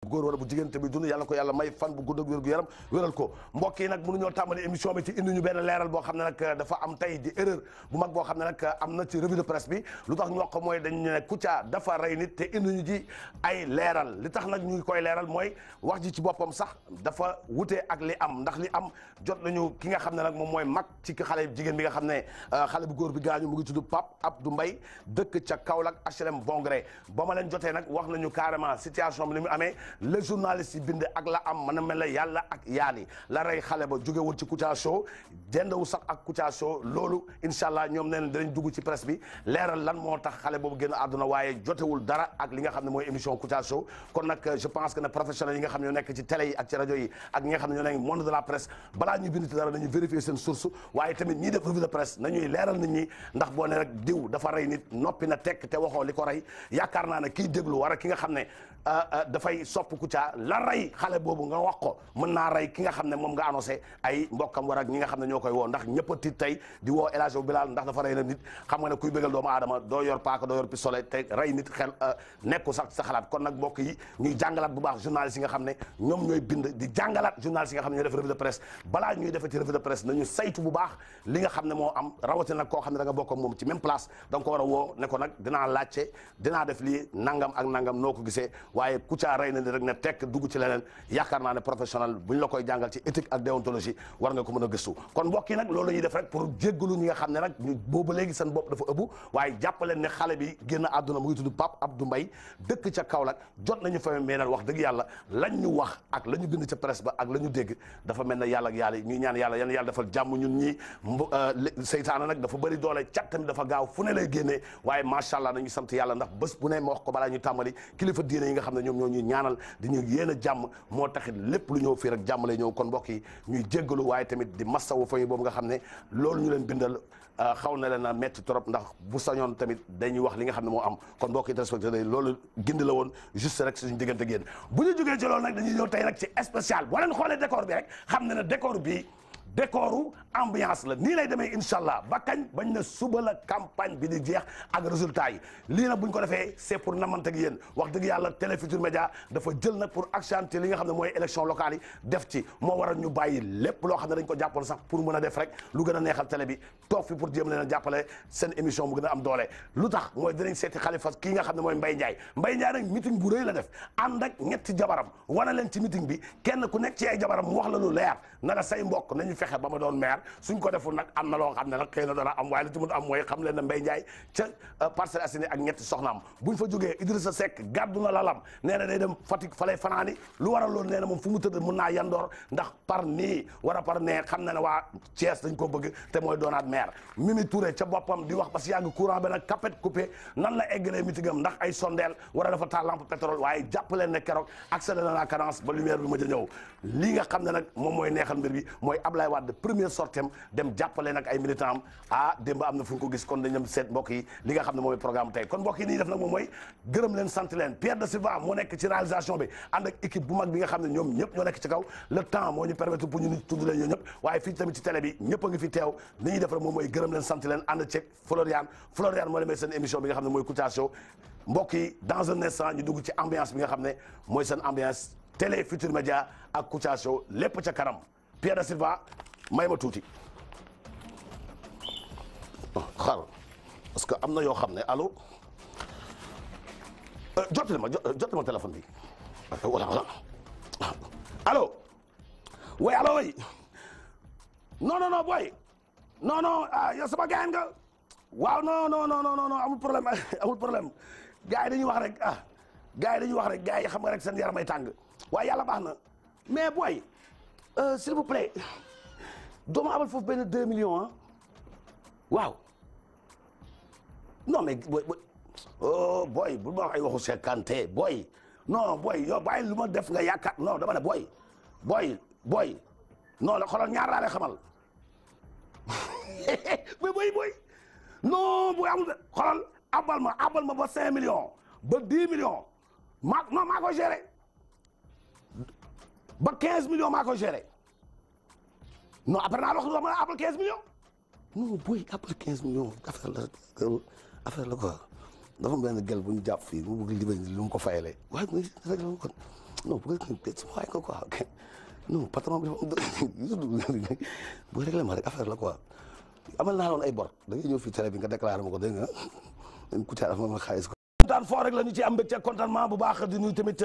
góor wala bu jigéen te bi dund yàlla ko yàlla may fan bu gudd ak wér gu yaram wéral ko mbokk yi nag mënuñoo tàmbali émission bi ci indi ñu benn leeral boo xam ne nag dafa am tey di erreur bu mag boo xam ne nag am na ci revue de presse bi lu tax ñu wax ko mooy dañu ne Kouthia dafa rey nit te indi ñu ji ay leeral li tax nag ñu koy leeral mooy wax ji ci boppam sax dafa wute ak li am ndax li am jot nañu ki nga xam ne nag moom mooy mag ci xale jigéen bi nga xam ne xale bu góor bi gaañu mu ngi tudd Pape Abdou Mbaye dëkk ca Kaolack HLM Bongré ba ma leen jotee nag wax nañu carrément situation bi ni mu amee le journaliste yi bind ak la am mën a mel ne yàlla ak yaali la rey xale ba jógewul ci Kouthia Show dendawu sax ak Kouthia Show loolu incha allah ñoom nee nañ danañ dugg ci presse bi leeral lan moo tax xale boobu génn àdduna waaye jotewul dara ak li nga xam ne mooy émission Kouthia Show kon nag je pense que ne professionnels yi nga xam ne ñoo nekk ci télé yi ak ci rajo yi ak ñi nga xam ne ñoo nekk monde de la presse balaa ñuy bind ci dara nañu vérifier seen source waaye tamit ñii def revue de presse nañuy leeral nit ñi ndax boo ne rek diw dafa rey nit noppi na tekk te waxoo li ko rey yaakaar naa ne kiy déglu war a ki nga xam ne dafay sopp Kouthia la rey xale boobu nga wax ko mën naa rey ki nga xam ne moom nga annoncé ay mbokkam war ak ñi nga xam ne ñoo koy woo ndax ñëpp a tiit tey di woo El Hadj Bilal ndax dafa rey na nit xam nga ne kuy bëggal doomu aadama doo yor paaka doo yor pistolet te rey nit xel nekku sax sa xalaat kon nag mbokk yi ñuy jàngalaat bu baax journalistes yi nga xam ne ñoom ñooy bind di jàngalaat journalistes yi nga xam ne ñooy def revue de presse balaa ñuy defati revue de presse nañu saytu bu baax li nga xam ne moo am rawatina nag koo xam ne da nga bokk ak moom ci même place da nga ko war a woo ne ko nag dinaa laajte dinaa def lii nangam ak nangam noo ko gisee waaye Kouthia rey na ni rek ne tekk dugg ci leneen yaakaar naa ne professionnel bu ñu la koy jàngal ci éthique ak déontologie war nga ko mën a gëstu kon mbokk yi nag loolu la ñuy def rek pour jéggalu ñi nga xam ne nag ñu boobu léegi seen bopp dafa ëbbu waaye jàppaleen ne xale bi génn àdduna mu ngi tudd Pape Abdou Mbaye dëkk ca Kaolack jot nañu fa meenal wax dëgg yàlla lañ ñu wax ak la ñu bind ca presse ba ak la ñu dégg dafa mel ne yàlla ak yàlla ñuy ñaan yàlla yàlla defal jàmm ñun ñi seytaane nag dafa bëri doole cat tamit dafa gaaw fu ne lay génnee waaye macha allah nañu sant yàlla ndax bés bu ne ma wax ko balaa ñu tàmbali kilifa diine yi nga xam ne ñoom ñoo ñuy ñaanal di ñu yéen a jàmm moo taxit lépp lu ñëw fii rek jàmm lay ñëw kon mbokk yi ñuy jéggalu waaye tamit di massawu famille boobu nga xam ne loolu ñu leen bindal xaw na leen a métti trop ndax bu sañoon tamit dañuy wax li nga xam ne moo am kon mbokk yi téléspectateurs loolu gindi la woon juste rek suñu diggante génn bu ñu jógee ci loolu nag dañuy ñëw tey nag ci spécial boo leen xoolee décor bi rek xam ne ne décor bi décoru ambiance la nii lay demee incha allah ba kañ bañ na suba la campagne bi di jeex ak résultat yi lii nag bu ñu ko defee c'est pour namante ak yéen wax dëgg yàlla Télé Futurs Médias dafa jël nag pour accentuer li nga xam ne mooy élection locale yi def ci moo waral ñu bàyyi lépp loo xam ne dañ ko jàppal sax pour mën a def rek lu gën a neexal télé bi toog fi pour jéem leen a jàppale seen émission bu gën a am doole lu tax mooy dinañ seeti Khalifa kii nga xam ne mooy Mbaye Ndiaye nag meeting bu rëy la def ànd ak ñetti jabaram wana leen ci meeting bi kenn ku nekk ci ay jabaram mu wax la lu leer na la say mbokk nañu fexe ba ma doon maire suñ ko deful nag am na loo xam ne nag xëy na dana am waaye li ci mën am mooy xam leen ne Mbaye Ndiaye ca Parcelles Assainies ak ñetti soxnaam buñ fa jógee Idrissa Seck gàddu na lalam nee na day dem Fatick fa lay fanaani lu waral loolu nee na moom fu mu tëdd mun naa yandoor ndax par nii war a par nee xam na ne waa Thiès dañ ko bëgg te mooy doonaat maire Mimi Touré ca boppam di wax ba si yàgg courant bi nag kapet coupé nan la eggalee mitigam ndax ay sondeel war a dafa taal lampe pétrole waaye jàpp leen ne keroog accéléré na la cadence ba lumière bi ma ñëw lii nga xam ne nag moom mooy neexal mbir bi mooy Ablaye Wade première sortem dem jàppale nag ay militant am démb am na fu ñu ko gis kon dañu dem seet mbokk yi li nga xam ne mooy programme tey kon mbokk yi ni def nag moom mooy gërëm leen sant leen Pierre de Silva moo nekk ci réalisation bi ànd ak équipe bu mag bi nga xam ne ñoom ñëpp ñoo nekk ci kaw le temps moo ñu permettre pour ñu ni tudd leen ñoo ñëpp waaye fii tamit ci télé bi ñëpp a ngi fi teew li ñuy def rek moom mooy gërëm leen sant leen ànd ceeg Florian moo leen may seen émission bi nga xam ne mooy Kouthia Show mbokk yi dans un instant ñu dugg ci ambiance bi nga xam ne mooy seen ambiance Télé Futurs Médias ak Kouthia Show lépp ca kanam Pierre de Silva may ma tuuti xaaral parce que am na yoo xam ne allo jotali ma téléphone bi voilà allo oui allo oui non boy non yow sama gars nga waaw non amul problème gars yi dañuy wax rek gars yi xam nga rek seen yaram ay tàng waaye yàlla baax na mais boy s'il vous plaît doo ma abal foofu benn 2 millions waaw non mais boy bu ma wax ay waxu sekkante boy non boy yow bàyyi lu ma def nga yaakaar non dama ne boy non la xoolal ñaar laa lay xamal mais boy non boy amul xoolal abal ma ba 5 millions ba 10 millions maa ko géré ba 15 millions maa ko géré non après naa wax dama abal 15 millions non boy abal 15 millions affaire la quoi dafa benn gel bu ñu jàpp fii mu bëgg li lu mu ko fayalee waaye kon non bu ko sama waay ko quoi non patron bi bu réglé ma rek affaire la quoi amal naa loon ay bor da ngay ñëw fii télé bi nga déclaré ma ko dégg nga Kouthia dafa ma xaalis ko kontaan fort rek la ñu ci am mbégte contentement bu baax di nuyu tamit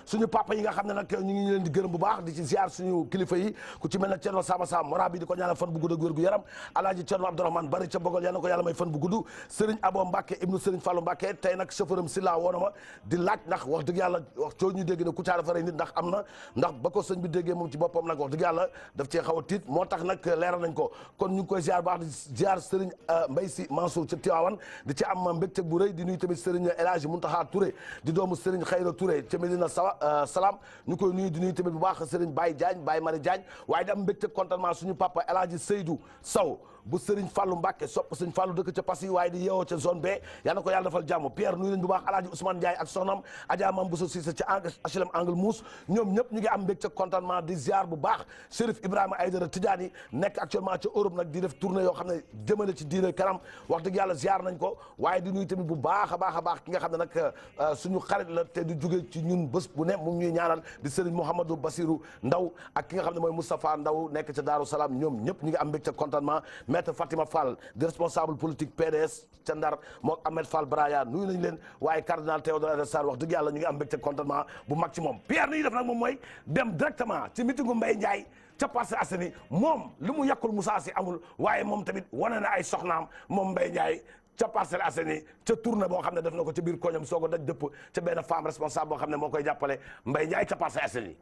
suñu papa yi nga xam ne nag ñu ngi leen di gërëm bu baax di ci ziar suñu kilifa yi ku ci mel ne Thierno Sama Sam mora bi di ko ñaanal fan bu gudd ak wér gu yaram alaaji Thierno Abdourahmane bari ca Bogol yal na ko yàlla may fan bu gudd Serigne Abo Mbacke ibnu Serigne Fallou Mbacke tey nag chauffeur am si la woona ma di laaj ndax wax dëgg yàlla wax coo ñu dégg ne Kouthia dafa rey nit ndax am na ndax ba ko sëñ bi déggee moom ci boppam nag wax dëgg yàlla daf cee xaw a tiit moo tax nag leeral nañ ko kon ñu ngi koy ziar bu baax di ziar Serigne Mbaye Sy Mansour ca Tivaouane di ci am mbégte bu rëy di nuyu tamit Serigne El Hadji Mountakha Touré di doomu Serigne Khayra Touré ca Medina Salaam ñu koy nuyu di nuyu tamit bu baax Serigne Baye Diagne Baye Mari Diagne waaye di am mbégte contentement suñu papa El Hadji Seydou Sow bu Serigne Fallou Mbacke sopp Serigne Fallou dëkk ca Passy waaye di yeewoo ca zone B yal na ko yàlla defal jàmm Pierre nuyu nañ bu baax El Hadji Ousmane Ndiaye ak soxnam Adja Mam Bousso Cissé ca HLM Angle Mousse ñoom ñëpp ñu ngi am mbégte contentement di ziar bu baax Chérif Ibrahima Aïdara Tidiane nekk actuellement ca Europe nag di def tournée yoo xam ne jëmale ci diine kanam wax dëgg yàlla ziar nañ ko waaye di nuyu tamit bu baax a baax ki nga xam ne nag suñu xarit la te di jóge ci ñun bés bu ne mu ngi ñuy ñaanal di Serigne Mouhamadou Bassirou Ndaw ak ki nga xam ne mooy Moustapha Ndaw nekk ca Daaru Salaam ñoom ñëpp ñu ngi am mbégte contentement maître Fatima Fall di responsable politique PDS ca Ndar moom Ahmed Fall Braya nuyu nañ leen waaye cardinal Théodore Adrien Sarr wax dëgg yàlla ñu ngi am mbégte contentement bu mag ci moom Pierre ni ñu def nag moom mooy dem directement ci meetingu Mbaye Ndiaye ca Parcelles Assainies moom li mu yàqul Moussa Sy amul waaye moom tamit wane na ay soxnaam moom Mbaye Ndiaye ca Parcelles Assainies ca tournée boo xam ne def na ko ca biir koñam soog a daj dëpp ca benn femme responsable boo xam ne moo koy jàppale Mbaye Ndiaye ca Parcelles Assainies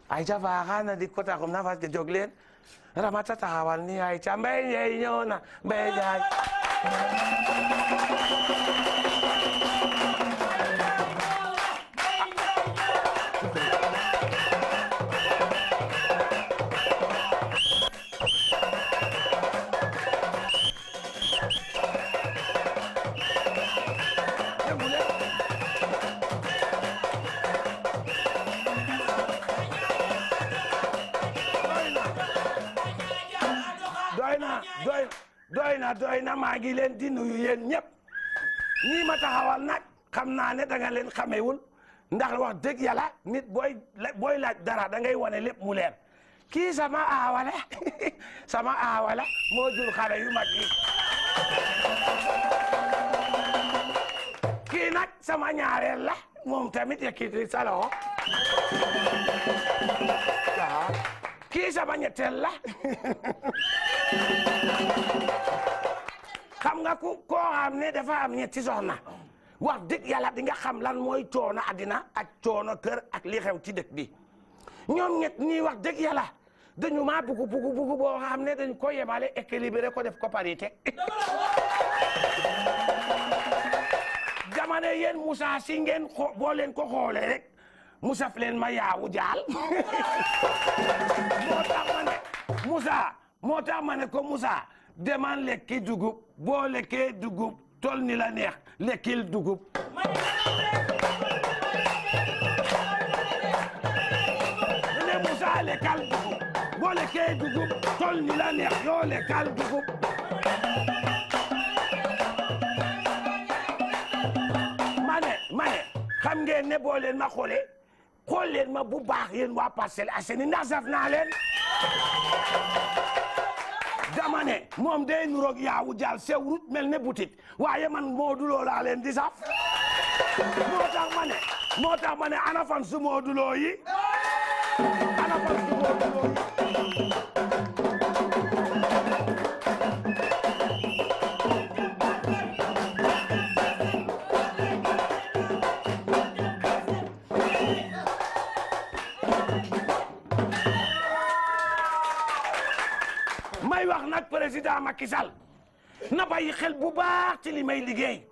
ay ca faaxaana di ko taxum na fas ke jóg leen ramata taxawal ni ay ca Mbaye Ndiaye ñëw na Mbaye Ndiaye doy na maa ngi leen di nuyu yéen ñëpp ñii ma taxawal nag xam naa ne da nga leen xamewul ndax wax dëgg yàlla nit booy laaj dara da ngay wane lépp mu leer kii sama aawala sama aawala moo jur xale yu mag yi kii nag sama ñaareel la moom tamit yëkkati sa loxo kii sama ñetteel la xam nga koo xam ne dafa am ñetti soxna wax dëgg yàlla di nga xam lan mooy coono àddina ak coono kër ak li xew ci dëkk bi ñoom ñett ñii wax dëgg yàlla dañu maa bugu boo xam ne dañ ko yemale équilibré ko def ko parité jamono yéen Moussa si ngeen boo leen ko xoolee rek Moussa fi leen ma yaawu jaal moo tax ma ne ko Moussa deman lekki dugub boo lekkee dugub tol ni la neex lekkil dugub ne Moussa lekkal dugub boo lekkee dugub tol ni la neex yoo lekkal dugub ma ne xam ngeen ne boo leen ma xoolee xool leen ma bu baax yéen waa Parcelles Assainies ndax saf naa leen dama ne moom day nuroog yaawu jaal sewrut mel ne boutique waaye man Modou Lo laa leen di saf moo tax ma ne ana fan su Modou Lo yi ana fan su Modou Lo yi may wax nag président Macky Sall na bàyyi xel bu baax ci li may liggéey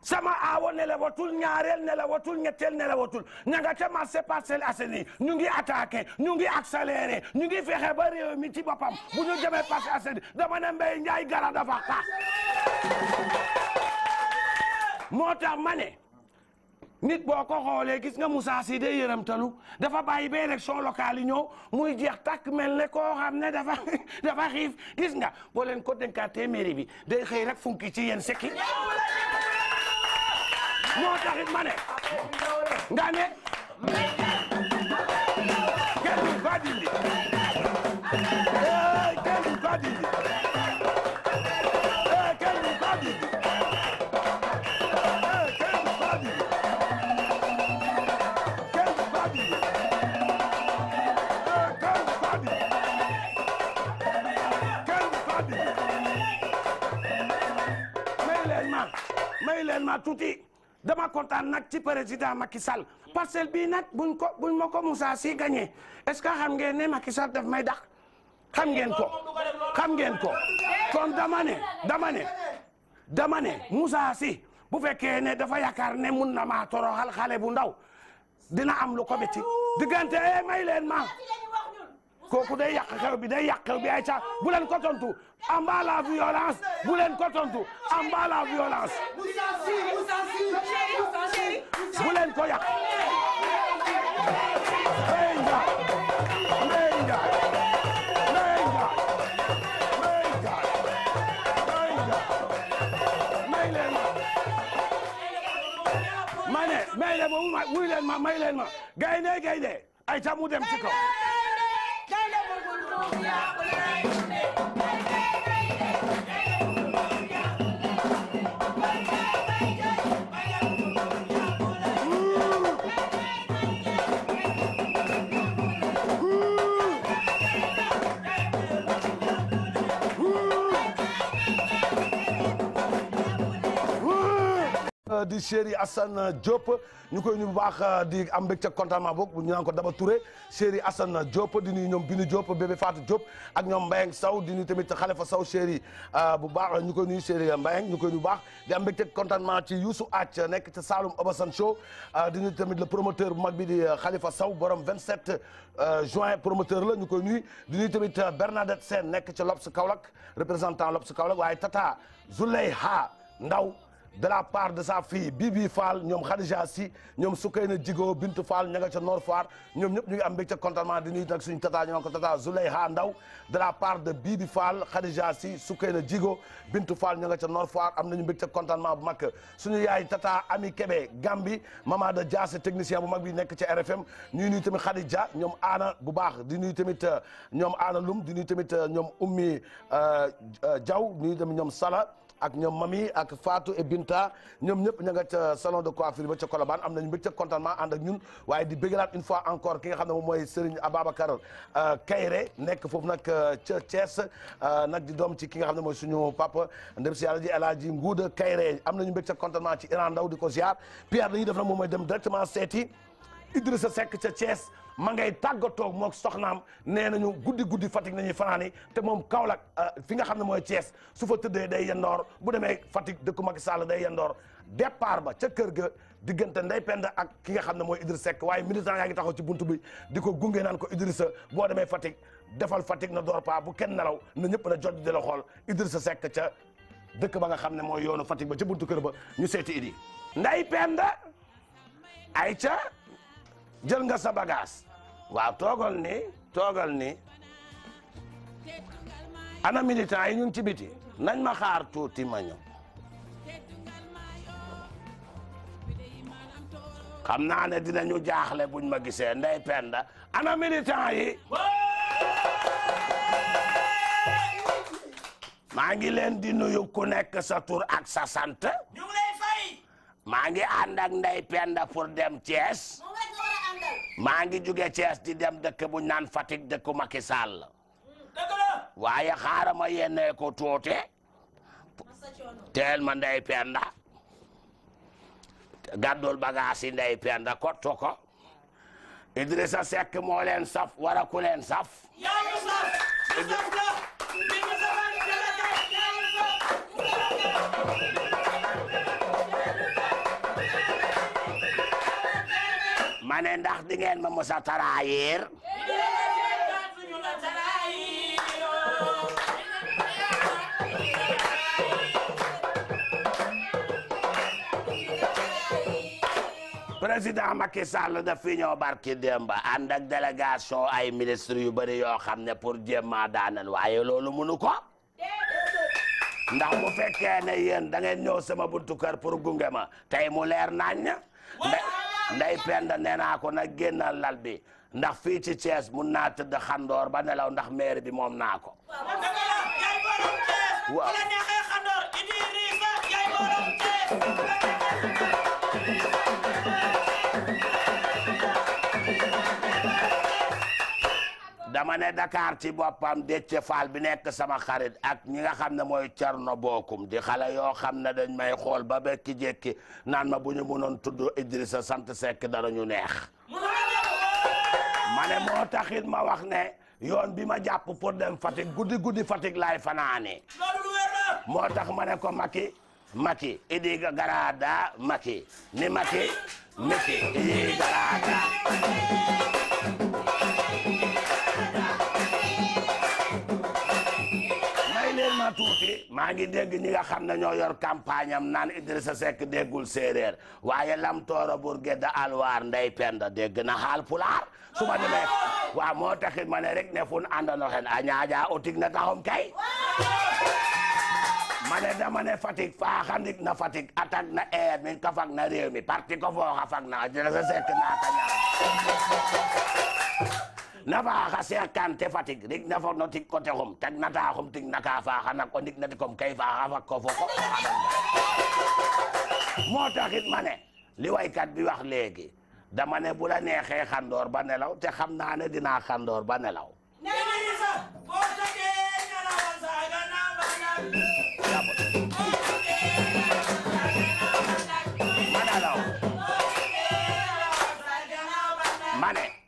sama aawo nelawatul ñaareel nelawatul ñetteel nelawatul ña nga ca marché Parcelles Assainies ñu ngi attaqué ñu ngi accéléré ñu ngi fexe ba réew mi ci boppam bu ñu demee Parcelles Assainies dama ne Mbaye Ndiaye gara dafa xaas moo tax ma ne nit boo ko xoolee gis nga Moussa Sy day yërëmtalu dafa bàyyi ba élection locale yi ñëw muy jeex takk mel ne koo xam ne dafa xiif gis nga boo leen ko dénkaatee mairie bi day xëy rek funki ci yéen sekki moo taxit ma ne nga ne ma tuuti dama kontaan nag ci président Macky Sall parcelle bii nag buñ ma ko Moussa Sy gagné est-ce que xam ngeen ne Macky Sall daf may dax xam ngeen ko kon dama ne Moussa Sy bu fekkee ne dafa yaakaar ne mun na maa toroxal xale bu ndaw dina am lu ko betti diggante may leen ma kooku day yàq xew bi ay ca bu leen ko tontu en bas la violence bu leen ko tontu en bas la violence bu leen ko yàq may leen ma gaynde ay ca mu dem ci kaw di chéri Assane Diop ñu koy nuyu bu baax di am mbégte contentement boog ñu naan ko Daba Touré chéri Assane Diop di nuyu ñoom Bini Diop bébé Fatou Diop ak ñoom Mbayang Sow di nuyu tamit Khalifa Sow chéri bu baax ñu koy nuyu chéri Mbayang ñu koy nuyu bu baax di am mbégte contentement ci Youssou Ath nekk ci Saloum Obasan Show di nuyu tamit le promoteur bu mag bi di Khalifa Sow borom 27 juin promoteur la ñu koy nuyu di nuyu tamit Bernadette Sène nekk ci Lobs Kaolack représentant Lobs Kaolack waaye Tata Zuleyha Ndaw de la part de sa fille Bibi Fall ñoom Khadija Si ñoom Soukeyna Djigo Bintu Fall ña nga ca Nord Foire ñoom ñëpp ñu ngi am mbégte contentement di nuyu nag suñu tata ñu naan ko tata Zuleyha Ndaw de la part de Bibi Fall Khadija Si Soukeyna Djigo Bintu Fall ña nga ca Nord Foire am nañu mbégte contentement bu mag suñu yaay tata Ami Kébé Gambi Mama de Diassé technicien bu mag bi nekk ci RFM ñuy nuyu tamit Khadija ñoom Aana bu baax di nuyu tamit ñoom Aana Lum di nuyu tamit ñoom Ummi Diaw nuyu tamit ñoom Sala ak ñoom Mami ak Fatou et Binta ñoom ñëpp ña nga ca salon de coiffure ba ca Colobane am nañu mbégte contentement ànd ak ñun waaye di bëggalaat une fois encore ki nga xam ne moom mooy Serigne Ababacar Kayre nekk foofu nag ca Thiès nag di doom ci ki nga xam ne mooy suñu papa ndem si yàlla ji El Hadji Ngouda Kayre am nañu mbégte contentement ci Iran Ndaw di ko ziar Pierre dañuy def nag moom mooy dem directement seeti Idrissa Seck ca Thiès ma ngay tàggatoo moog soxnaam nee nañu guddi Fatick nañuy fanaani te moom Kaolack fi nga xam ne mooy Thiès su fa tëddee day yendoor bu demee Fatick dëkku Macky Sall day yendoor départ ba ca kër ga diggante Ndeye Penda ak ki nga xam ne mooy Idrissa Seck waaye militant yaa ngi taxaw ci buntu bi di ko gunge naan ko Idrissa boo demee Fatick defal Fatick na door pa bu kenn nelaw na ñëpp na jot di la xool Idrissa Seck ca dëkk ba nga xam ne mooy yoonu Fatick ba ca buntu kër ba ñu seeti Idi Ndeye Penda ay ca jël nga sa bagage waaw toogal ni ana militant yi ñu ngi ci biti nañ ma xaar tuuti ma ñëw xam naa ne dinañu jaaxle buñ ma gisee Ndeye Penda ana militant yi maa ngi leen di nuyu ku nekk sa tur ak sa sant ñu ngi lay fay maa ngi ànd ak Ndeye Penda pour dem Thiès maa ngi jóge Thiès di dem dëkk bu ñu naan Fatick dëkku Macky Sall waaye xaaral ma yéene ko tuuti teel ma Ndeye Penda gàddul bagage yi Ndeye Penda kottu ko Idrissa Seck moo leen saf wara ku leen saf ma ne ndax di ngeen ma musa taraayir président Macky Sall daf fi ñëw barki Demba ànd ak délégation ay ministre yu bëri yoo xam ne pour jéema daanal waaye loolu mënu ko ndax bu fekkee ne yéen da ngeen ñëw sama buntu kër pour gunge ma tey mu leer nañ Ndeye Penda nee naa ko nag génnal lal bi ndax fii ci Thiès mun naa tëdd xandoor ba nelaw ndax maire bi moom naa ko waaw dama ne Dakar ci boppam Déthié Fall bi nekk sama xarit ak ñi nga xam ne mooy Thierno Bokum di xale yoo xam ne dañ may xool ba bekki jekki naan ma bu ñu mënoon tudd Idrissa sant Seck dara ñu neex ma ne moo taxit ma wax ne yoon bi ma jàpp pour dem Fatick guddi Fatick laay fanaane moo tax ma ne ko Macky idi garada Macky ni Macky idi garada may leen ma tuuti maa ngi dégg ñi nga xam ne ñoo yor campagne am naan Idrissa Seck déggul séeréer waaye lam tooro bur gedda alwaar ndey penda dégg na xaal pulaar su ma demee waaw moo taxit ma ne rek ne fun àndano xen a ñaaja o tig na taxom kay ma ne dama ne Fatick faa xandik na Fatick attaque na air min ka fag na réew mi parti ko fooxa fag na Idrissa Seck naa ka ñaar na faaxa Cheikh Kanté Fatick rig na fog no tig ko texum tag na taaxum tig na ka faaxa nak o ndik na tikom kay faaxa fag ko foko moo taxit ma ne li waykat bi wax léegi dama ne bu la neexee xandoor ba nelaw te xam naa ne dinaa xandoor ba nelaw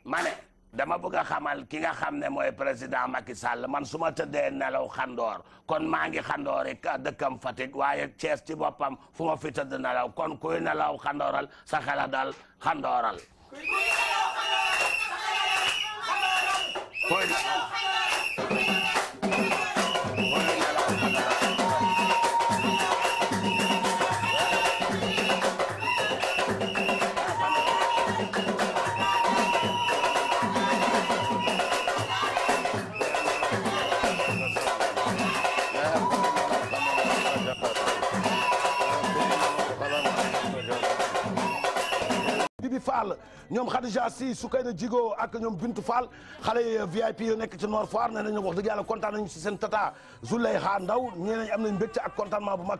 ma ne dama bëgg a xamal ki nga xam ne mooy président Macky Sall man su ma tëddee nelaw xandoor kon maa ngi xandoori dëkkam Fatick waaye Thiès ci boppam fu ma fi tëdd nelaw kon kuy nelaw xandooral sa xela dal xandooral Fall ñoom Khadija Si Soukayna Djigo ak ñoom Bintu Fall xale VIP yu nekk ci Nord Foire nee nañu wax dëgg yàlla kontaan nañu ci seen tata Zuleyha Ndaw ñeneen am nañ mbégte ak contentement bu mag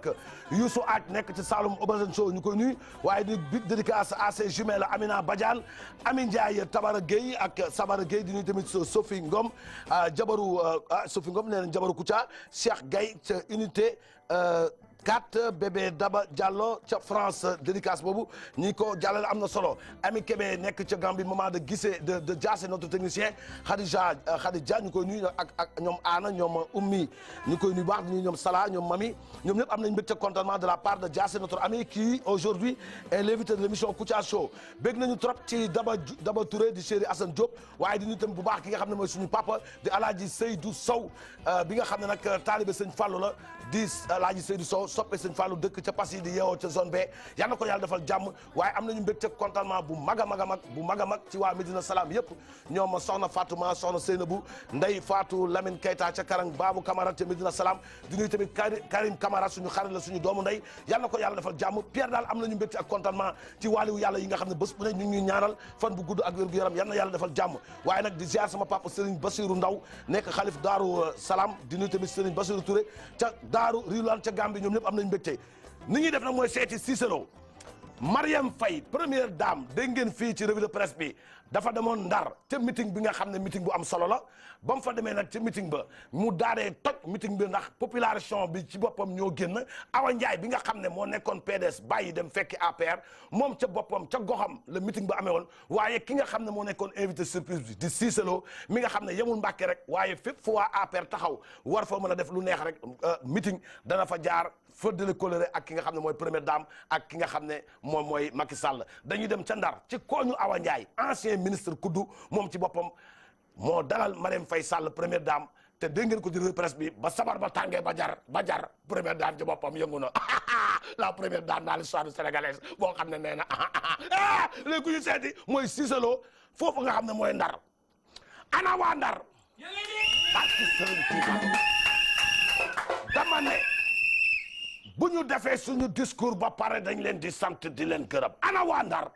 Youssou Aaj nekk ci Saloum Aubergine Show ñu koy nuyu waaye di big dédicace à ses jumelles Amina Badiane Ami Ndiaye Tabara Gueye ak Sabara Gueye di nuyu tamit Sophie Ngom jabaru Sophie Ngom nee nañ jabaru Koutia Cheikh Gaye ca unité 4 bébé Daba Diallo ca France dédicace boobu ñi ko jàllale am na solo Ami Kébé nekk ca Gambie moment de Guissé de Diassé notre technicien Khadija ñu koy nuyu ak ñoom Anna ñoom Ummi ñu koy nuyu baax di nuyu ñoom Salah ñoom Mami ñoom ñëpp am nañ mbégte contentement de la part de Diassé notre ami qui aujourd'hui est l'invité de l'émission Kouthia Show bég nañu trop ci Daba Touré di chéri Assane Diop waaye di nuyu tamit bu baax ki nga xam ne mooy suñu papa di Alaaji Seydou Sow bi nga xam ne nag taalibe Sëñ Fallou la di Alaaji Seydou Sow soppe Sëñ Fallou dëkk ca Passy di yeewoo ca zone B yal na ko yàlla defal jàmm waaye am nañu mbégte contentement bu mag a mag ci waa Medina Salaam yëpp ñoom soxna Fatouma soxna Seynabou Ndey Fatou Lamine Keita ca Karang Babou Camara ca Medina Salaam di nuyu tamit Karim Camara suñu xarit la suñu doomu ndey yal na ko yàlla defal jàmm Pierre daal am nañu mbégte ak contentement ci wàlliwu yàlla yi nga xam ne bés bu ne ñu ngi ñuy ñaanal fan bu gudd ak wér gu yaram yal na yàlla defal jàmm waaye nag di ziar sama papa Serigne Bassirou Ndaw nekk xalif Daaru Salaam di nuyu tamit Serigne Bassirou Touré ca Daaru Rilan ca Gambie ñoom ñëpp am nañu mbégte ni ñuy def nag mooy seeti Cissé Lo Marième Faye première dame dégg ngeen fii ci revue de presse bi dafa demoon Ndar ca meeting bi nga xam ne meeting bu am solo la ba mu fa demee nag ca meeting ba mu daadee toj meeting bi ndax population bi ci boppam ñoo génn Awa Ndiaye bi nga xam ne moo nekkoon PDS bàyyi dem fekki APR moom ca boppam ca goxam la meeting ba amee woon waaye ki nga xam ne moo nekkoon invité surprise bi di Cissé Lo mi nga xam ne yemul Mbàkke rek waaye fépp fu waa APR taxaw war fa mën a def lu neex rek meeting dana fa jaar fëddale coloré ak ki nga xam ne mooy première dame ak ki nga xam ne moom mooy Macky Sall dañuy dem ca Ndar ci kooñu Awa Ndiaye ancien ministre Koudou moom ci boppam moo dalal Marième Faye Sall première dame te dégg ngeen ko ci presse bi ba sabar ba tàngee ba jar première dame ci boppam yëngu na la première dame dans l'histoire sénégalaise boo xam ne nee na léegi ku ñu seeti mooy Cissé Lo foofu nga xam ne mooy Ndar ana waa Ndar dama ne bu ñu defee suñu discours ba pare dañ leen di sant di leen gërëm ana waa Ndar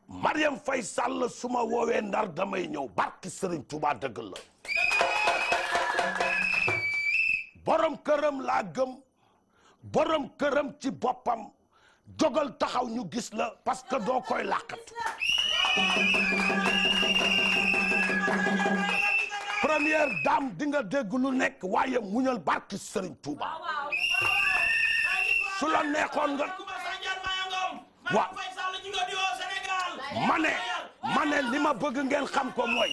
Marième Faye Sall su ma woowee Ndar damay ñëw barki Serigne Touba dëgg la borom këram laa gëm borom këram ci boppam jogal taxaw ñu gis la parce que doo koy làqatu première dame di nga dégg lu nekk waaye muñal barki Serigne Touba su la neexoon nga waaw ma ne li ma bëgg ngeen xam ko mooy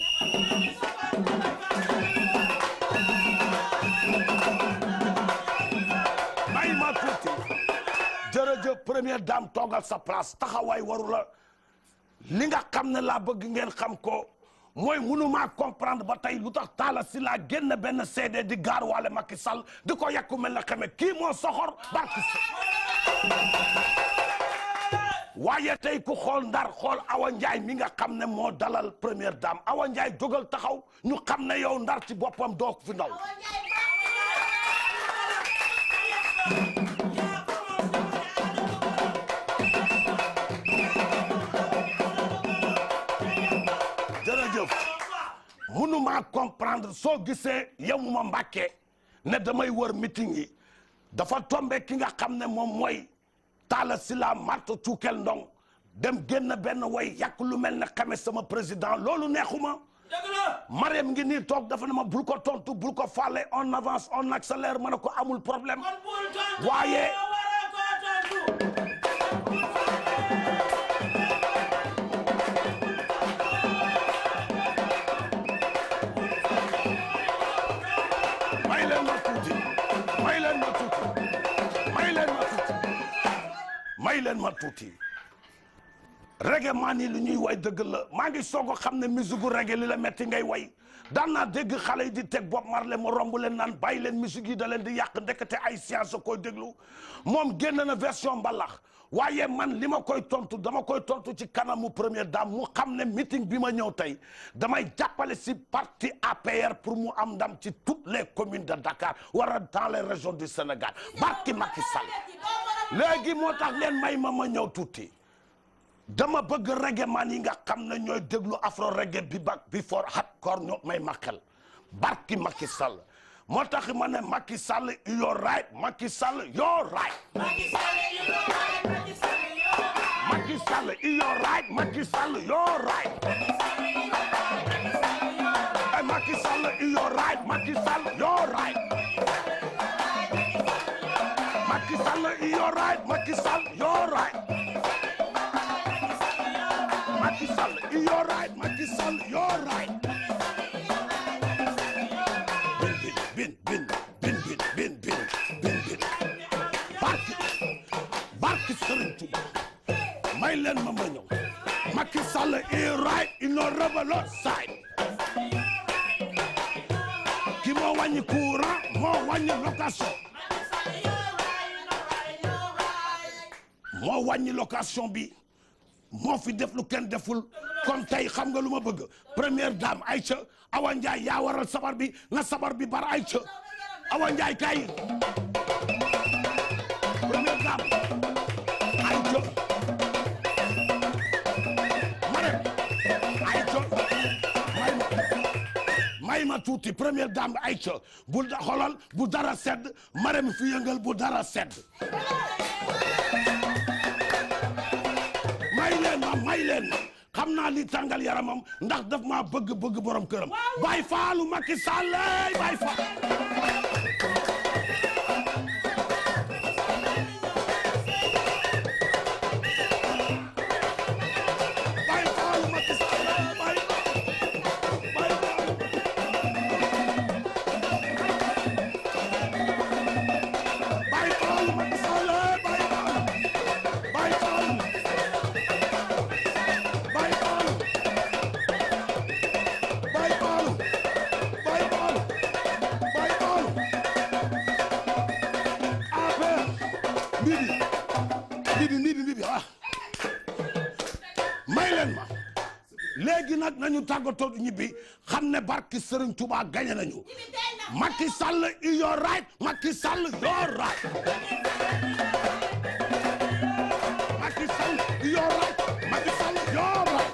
may ma tuuti jërëjëf première dame toogal sa place taxawaay waru la li nga xam ne laa bëgg ngeen xam ko mooy mënuma comprendre ba tey lu tax Talla Sylla génn benn CD di gaar waale Macky Sall di ko yàqu mel na xame kii moo soxor barki waaye tey ku xool Ndar xool Awa Ndiaye mi nga xam ne moo dalal première dame Awa Ndiaye jógal taxaw ñu xam ne yow Ndar ci boppam doo fi ndaw mënuma comprendre soo gisee yemuma Mbàkke ne damay wër meeting yi dafa tombé ki nga xam ne moom mooy Talla Sylla marto cuukel ndong dem génn benn way yàq lu mel ne xame sama président loolu neexuma Marème ngi nii toog dafa ne ma bul ko tontu bul ko faale on avance on accélère ma ne ko amul problème waaye may leen ma tuuti reggae maan yi lu ñuy way dëgg la maa ngi soog a xam ne musique gu reggae li la metti ngay way daan naa dégg xale yi di teg Bob Marley ma romb leen naan bàyyi leen musique yi da leen di yàq ndekete ay science koy déglu moom génn na version mbalax waaye man li ma koy tontu dama koy tontu ci kanamu première dame mu xam ne meeting bi ma ñëw tey damay jàppale si parti APR pour mu am ndam ci toutes les communes de Dakar wara dans les régions du Sénégal barki Macky Sall léegi moo tax leen may ma ñëw tuuti dama bëgg reggae man yi nga xam ne ñooy déglu afro reggae bi bak before hardcore ñoo may ma xel barki Macky Sall moo tax ma ne Macky Sall you're right Macky Sall you're right Macky Sall you're right Macky Sall you're right Macky Sall you're right Macky Sall you're right Macky Sall you're right Macky Sall you're right Macky Sall you're right Macky Sall you're right bin barki Serigne Touba may leen ma ñëw Macky Sall is right in a rebel side ki moo wàññi courant moo wàññi location moo wàññi location bi moo fi def lu kenn deful kon tey xam nga lu ma bëgg première dame Aïcha Awa Ndiaye yaa waral sabar bi na sabar bi bar Aïcha Awa Ndiaye kay première dame Aïcha Marème Aïcha may ma tuuti première dame Aïcha bu xolal bu dara sedd Marème fi yëngal bu dara sedd may leen xam naa li tàngal yaramam ndax daf maa bëgg borom këram Baye Fallou Macky Sall Baye Fall léegi nag nañu tàggatoo ñibbi xam ne barki Serigne Touba gañe nañu Macky Sall you're right Macky Sall you're right Macky Sall you're right Macky Sall you're right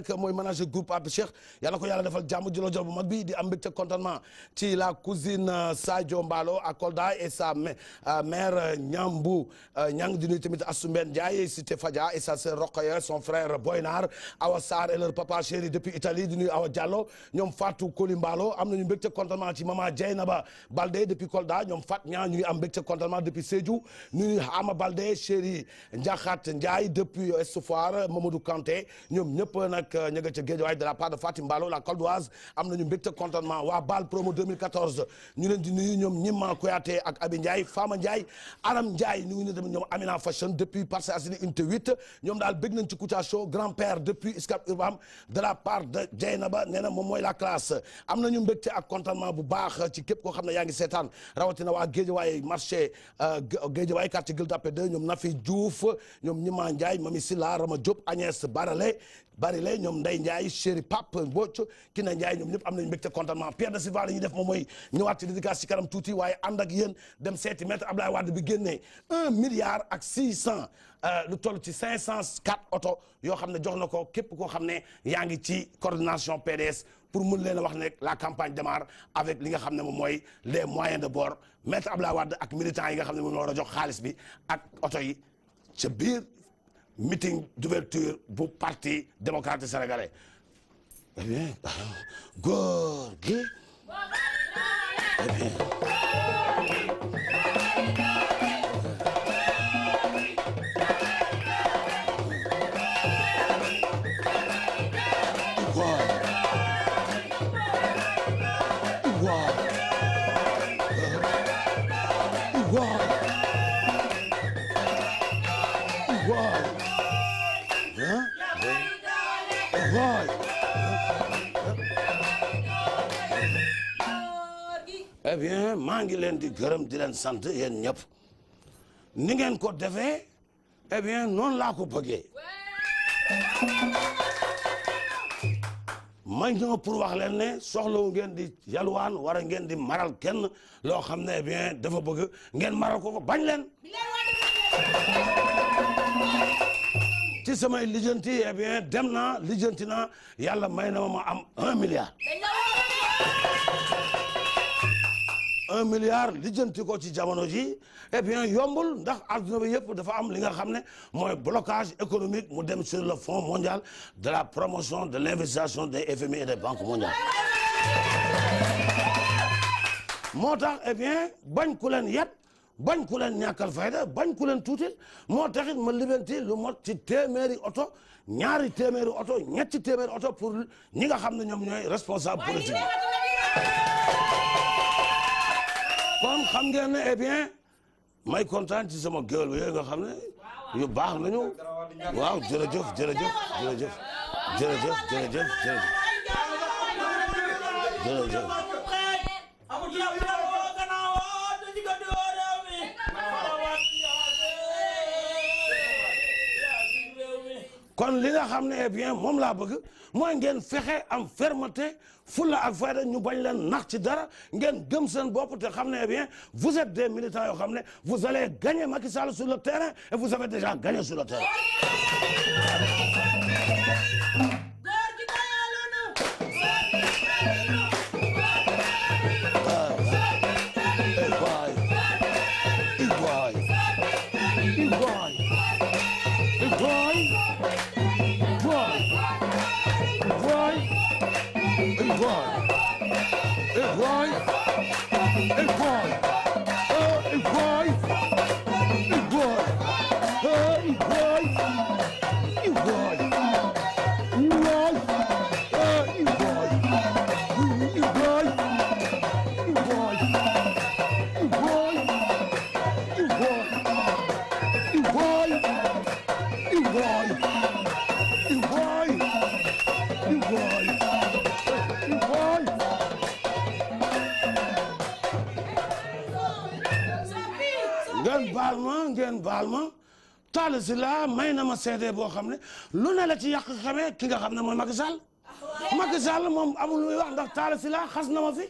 nag mooy manager groupe Pape Cheikh yàlla ko yàlla defal jàmm jëlo bu mag bi di am mbégte contentement ci la cousine Sadio Mbalo à Kolda et sa mère Nyambou Nyang di nuyu tamit Assou Mbène Ndiaye Cité Fadia et sa sœur Rokhaya son frère Boynar Awa Sarr et leur papa chéri depuis Italie di nuyu Awa Diallo ñoom Fatou Koli Mbalo am nañu mbégte contentement ci maman Dieynaba Balde depuis Kolda ñoom Fat Ña ñu ngi am mbégte contentement depuis Sédhiou nuyu Ama Balde chéri Ndiakhat Ndiaye depuis Ouest Foire Mamadou Kanté ñoom ñëpp nag ña nga ca Guédiawaye de la part de Fatim Mbalo la Coldoise am nañu mbégte contentement waa Bal promo 2014 ñu leen di nuyu ñoom Ñima Koyaté ak Abi Ndiaye Fama Ndiaye Aram Ndiaye ñu ngi ne tamit ñoom Amina Fashion depuis Parcelles Assainies unité 8 ñoom daal bëgg nañ ci Kouthia Show grand-père depuis Scat Urbam de la part de Dieynaba nee na moom mooy la classe am nañu mbégte ak contentement bu baax ci képp koo xam ne yaa ngi seetaan rawatina waa Guédiawaye marché Guédiawaye quartier Gueule Tapée 2 ñoom Nafi Diouf ñoom Ñima Ndiaye Mami Silla Rama Diop Agnès Barile ñoom Ndeye Ndiaye chéri Pape Mbocc Kina Ndiaye ñoom ñëpp am nañu mbégte contentement Pierre de Silva la ñuy def moom mooy ñëwaat ci dédicace ci kanam tuuti waaye ànd ak yéen dem seeti maître Abdoulaye Wade bi génnee 1 milliard ak 600 lu toll ci 504 oto yoo xam ne jox na ko képp koo xam ne yaa ngi ci coordination PDS pour mun leen a wax ne la campagne démarre avec li nga xam ne moom mooy les moyens de bord maître Abdoulaye Wade ak militants yi nga xam ne moom la war a jox xaalis bi ak oto yi ca biir meeting d'ouverture bu parti démocratique sénégalais eh bien góor gi eh bien eh bien maa ngi leen di gërëm di leen sant yéen ñëpp ni ngeen ko defee eh bien noonu laa ko bëggee ma ñëw pour wax leen ne soxlawu ngeen di yalwaan war a ngeen di maral kenn loo xam ne eh bien dafa bëgg ngeen maral ko bañ leen ci samay lijjanti eh bien dem naa lijjanti naa yàlla may na ma am 1 milliard 1 milliard lijjanti ko ci jamono ji eh bien yombul ndax adduna bi yëpp dafa am li nga xam ne mooy blocage économique mu dem sur le fonds mondial de la promotion de l'investissement des FMI et des banques mondiales moo tax eh bien bañ ku leen yet bañ ku leen ñàkkal fayda bañ ku leen tuuti moo taxit ma libanti lu mot ci téeméeri oto ñaari téeméeri oto ñetti téeméeri oto pour ñi nga xam ne ñoom ñooy responsable politique kon xam ngeen ne eh bien may kontaan ci sama géwél bi nga xam ne yu baax nañu waaw jërëjëf jërëjëf jërëjëf jërëjëf jërëjëf jërëjëf kon li nga xam ne eh bien moom laa bëgg mooy ngeen fexe am fermeté fulla ak fayda ñu bañ leen nax ci dara ngeen gëm seen bopp te xam ne eh bien vous êtes des militants yoo xam ne vous allez gagner Macky Sall sur le terrain et vous avez déjà gagné sur le terrain. ngeen baal ma Talla Sylla may na ma seede boo xam ne lu ne la ci yàq xamee ki nga xam ne mooy Macky Sall Macky Sall moom amul luy wax ndax Talla Sylla xas na ma fi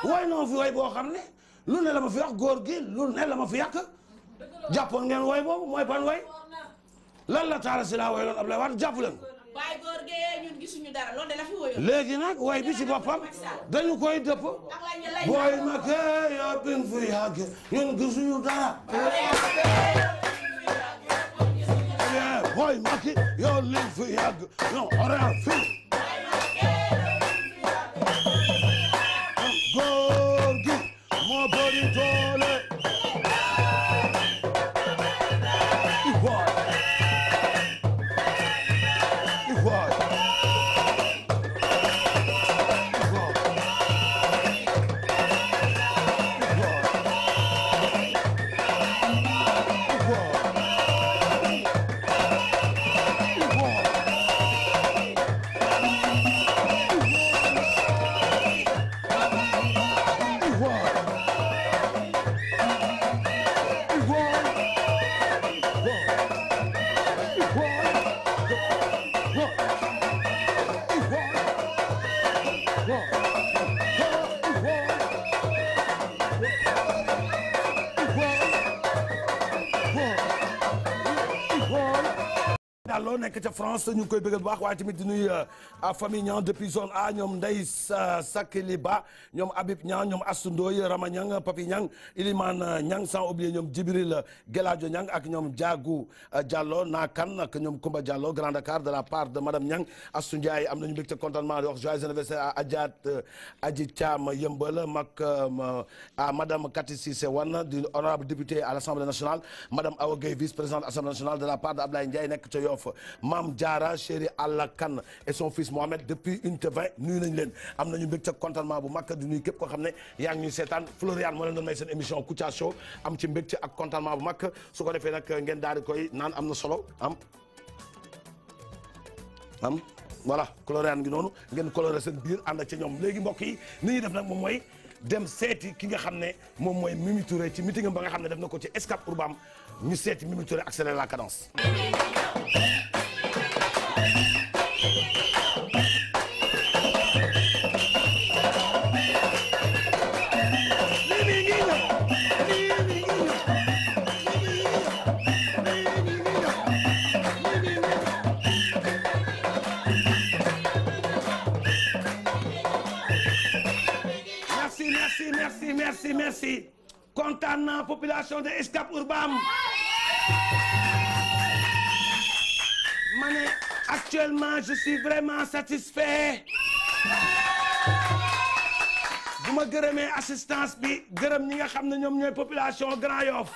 woy na ma fi woy boo xam ne lu ne la ma fi wax góor gi lu ne la ma fi yàq jàppoon ngeen woy boobu mooy ban woy lan la Talla Sylla woy loon Abdoulaye Wade jàpp leen Baay góor gi ñun gisuñu dara loolu de la fi woyoon. léegi nag way bi ci boppam dañu koy dëpp booy Macky yaa bin fi yàgg ñun gisuñu dara booy Macky yow liñ fi yàgg ñun rien fi góor gi moo bëri doole loo nekk ca France ñu ngi koy bëggal bu baax waaye tamit di nuyu famille Niang depuis zone A ñoom Ndeye Sakili Ba ñoom Habib Niang ñoom Assou Ndoye Rama Niang Papi Niang Ilimane Niang sans oublier ñoom Djibril Geladio Niang ak ñoom Diagou Diallo Nakan ak ñoom Koumba Diallo Grand Dakar de la part de madame Niang Assou Ndiaye am nañu mbégte contentement di wax joyeux anniversaire à Adji Thiam Yëmbal à madame Kati Cissé Wane du honorable député à l'Assemblée nationale madame Awa Gueye vice-présidente de l'Assemblée nationale de la part de Ablaye Ndiaye nekk ca Yoff Mam Diarra chéri Alla Kane et son fils Mohamed depuis unité 20 nuyu nañ leen am nañu mbégte contentement bu mag di nuyu képp koo xam ne yaa ngi ñuy seetaan Florian moo leen doon may seen émission Kouthia Show am ci mbégte ak contentement bu mag su ko defee nag ngeen daal di koy naan am na solo am voilà Florian ngi noonu ngeen coloré seen biir ànd ak ci ñoom léegi mbokk yi ni ñuy def nag moom mooy dem seeti ki nga xam ne moom mooy Mimi Touré ci meeting ba nga xam ne def na ko ci Scat Urbam ñu seeti Mimi Touré accélérer la cadence. Merci kontaan naa population de Scat Urbam ma ne actuellement je suis vraiment satisfait bu ma gërëmee assistance bi gërëm ñi nga xam ne ñoom ñooy population Grand Yoff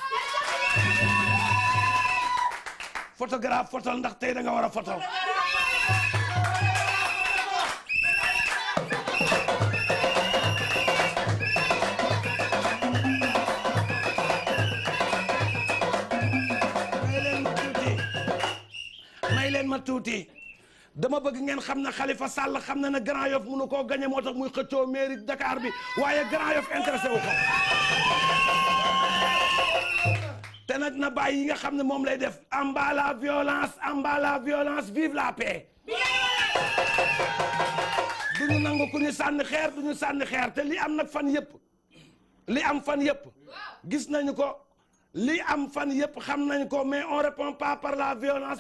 photographe photol ndax tey da nga war a photol ma tuuti dama bëgg ngeen xam ne Khalifa Sall xam na ne Grand Yoff mënu koo gagné moo tax muy xëccoo mairie Dakar bi waaye Grand Yoff intéressé wu ko te nag na bàyyi yi nga xam ne moom lay def amba la violence vive la paix duñu nangu ku ñu sànni xeer duñu sànni xeer te li am nag fan yëpp gis nañu ko li am fan yëpp xam nañ ko mais on répond pas par la violence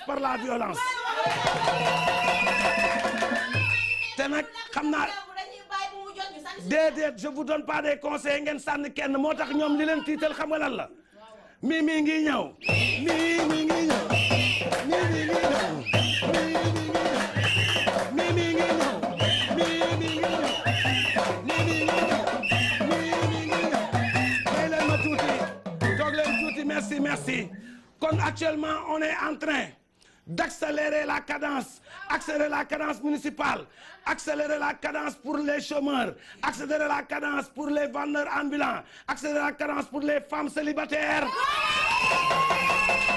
te nag xam naa déedéet je vous donne pas des conseils ngeen sànni kenn moo tax ñoom li leen tiital xam nga lan la Mimi ngi ñëw Mimi ngi ñëw Mimi ngi ñëw Mimi ngi ñëw Mimi ngi ñëw Mimi ngi ñëw Mimi ngi ñëw may leen ma tuuti toog leen tuuti merci kon actuellement on est en train d'accélérer la cadence municipale, accélérer la cadence pour les chômeurs, accélérer la cadence pour les vendeurs ambulants, accélérer la cadence pour les femmes célibataires.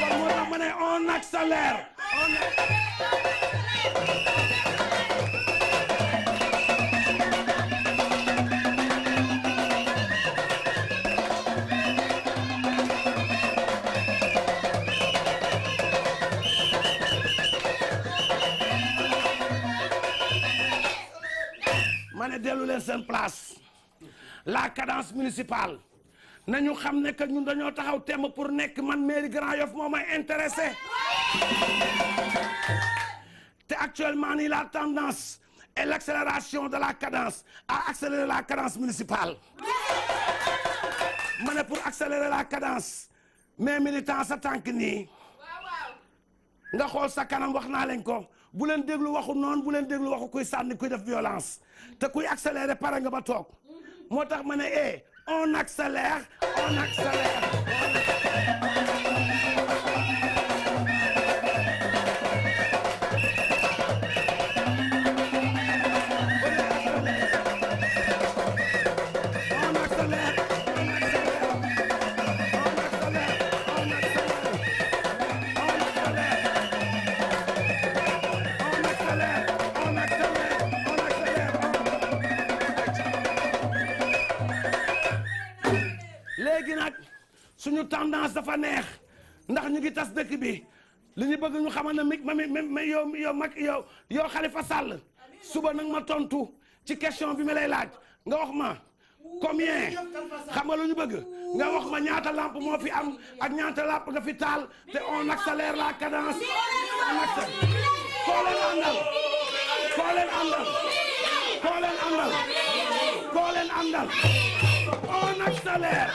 Kon moo tax ma ne on accélère. ma ne dellu leen seen place la cadence municipale nañu xam ne que ñun dañoo taxaw temm pour nekk man mairie Grand Yoff moo may intéressé te actuellement nii la tendance et l'accélération de la cadence à accélérer la cadence municipale ma ne pour accélérer la cadence mais militant sa tànk nii nga xool sa kanam wax naa leen ko bu leen déglu waxu noonu bu leen déglu waxu kuy sànni kuy def violence te kuy accélérer pare nga ba toog moo tax ma ne on accélère on accélère. léegi nag suñu tendance dafa neex ndax ñu ngi tas dëkk bi li ñu bëgg ñu xamal ne yow Khalifa Sall suba nag ma tontu ci question bi ma lay laaj nga wax ma combien xam nga lu ñu bëgg nga wax ma ñaata lampe moo fi am ak ñaata lampe nga fi taal te on accélère la cadence on accélère koo leen àndal koo leen àndal koo leen àndal koo leen àndal on accélère